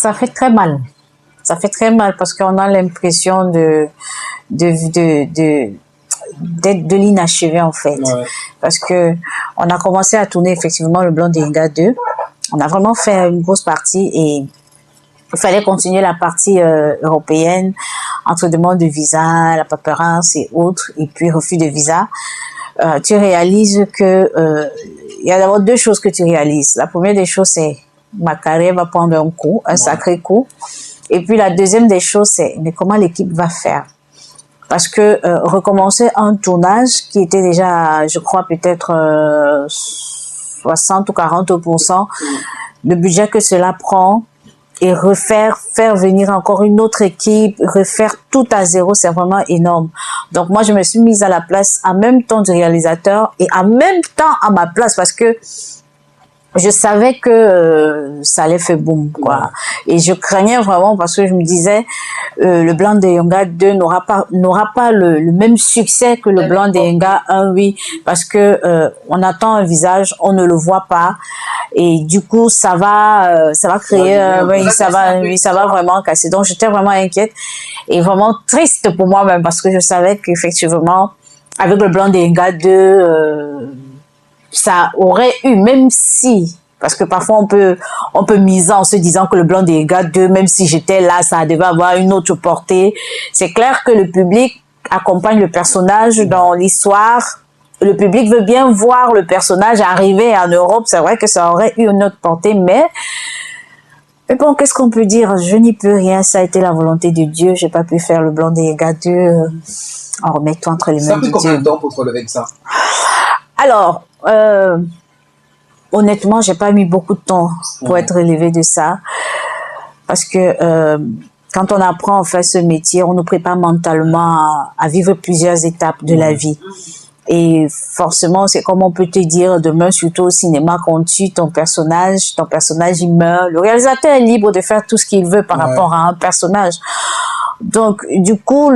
ça fait très mal. Ça fait très mal parce qu'on a l'impression d'être de l'inachevé en fait. Ouais. Parce que on a commencé à tourner effectivement le Blanc d'Enga 2. On a vraiment fait une grosse partie et il fallait continuer la partie européenne entre demande de visa, la paperasse et autres, et puis refus de visa. Tu réalises que il y a d'abord deux choses que tu réalises. La première des choses, c'est ma carrière va prendre un coup, un sacré coup. Et puis la deuxième des choses, c'est mais comment l'équipe va faire? Parce que recommencer un tournage qui était déjà, je crois, peut-être 60 ou 40% le budget que cela prend, et faire venir encore une autre équipe, refaire tout à zéro, c'est vraiment énorme. Donc moi, je me suis mise à la place en même temps du réalisateur et en même temps à ma place parce que je savais que ça allait faire boum, quoi. Et je craignais vraiment parce que je me disais, le Blanc d'Enga 2 n'aura pas le même succès que le Blanc d'Enga 1, oui, parce que on attend un visage, on ne le voit pas, et du coup ça va créer, ça va vraiment casser. Donc j'étais vraiment inquiète et vraiment triste pour moi-même parce que je savais qu'effectivement avec le Blanc d'Enga 2 ça aurait eu, même si, parce que parfois on peut miser en se disant que le Blanc d'Enga 2, même si j'étais là, ça devait avoir une autre portée. C'est clair que le public accompagne le personnage dans l'histoire. Le public veut bien voir le personnage arriver en Europe. C'est vrai que ça aurait eu une autre portée, mais bon, qu'est-ce qu'on peut dire? Je n'y peux rien. Ça a été la volonté de Dieu. J'ai pas pu faire le Blanc d'Enga 2. En remettant entre les mains de Dieu. Ça a pris combien de temps pour te relever de ça? Alors, honnêtement, j'ai pas mis beaucoup de temps pour être relevé de ça, parce que quand on apprend en fait ce métier, on nous prépare mentalement à vivre plusieurs étapes de la vie. Et forcément, c'est comme on peut te dire demain, surtout au cinéma, quand tu ton personnage il meurt. Le réalisateur est libre de faire tout ce qu'il veut par rapport à un personnage. Donc, du coup,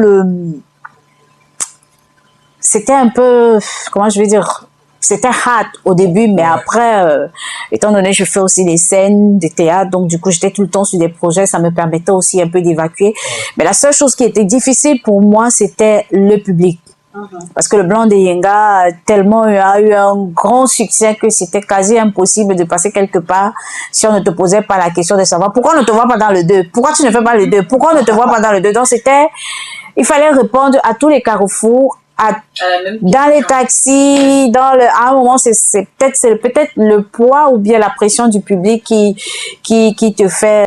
c'était un peu, comment je vais dire, c'était hard au début, mais après, étant donné que je fais aussi des scènes, des théâtres, donc du coup, j'étais tout le temps sur des projets, ça me permettait aussi un peu d'évacuer. Mais la seule chose qui était difficile pour moi, c'était le public. Parce que le Blanc d'Enga tellement a eu un grand succès que c'était quasi impossible de passer quelque part si on ne te posait pas la question de savoir pourquoi on ne te voit pas dans le 2, pourquoi tu ne fais pas le 2, pourquoi on ne te voit pas dans le 2. Donc il fallait répondre à tous les carrefours, dans les taxis, à un moment, c'est peut-être le poids ou bien la pression du public qui te fait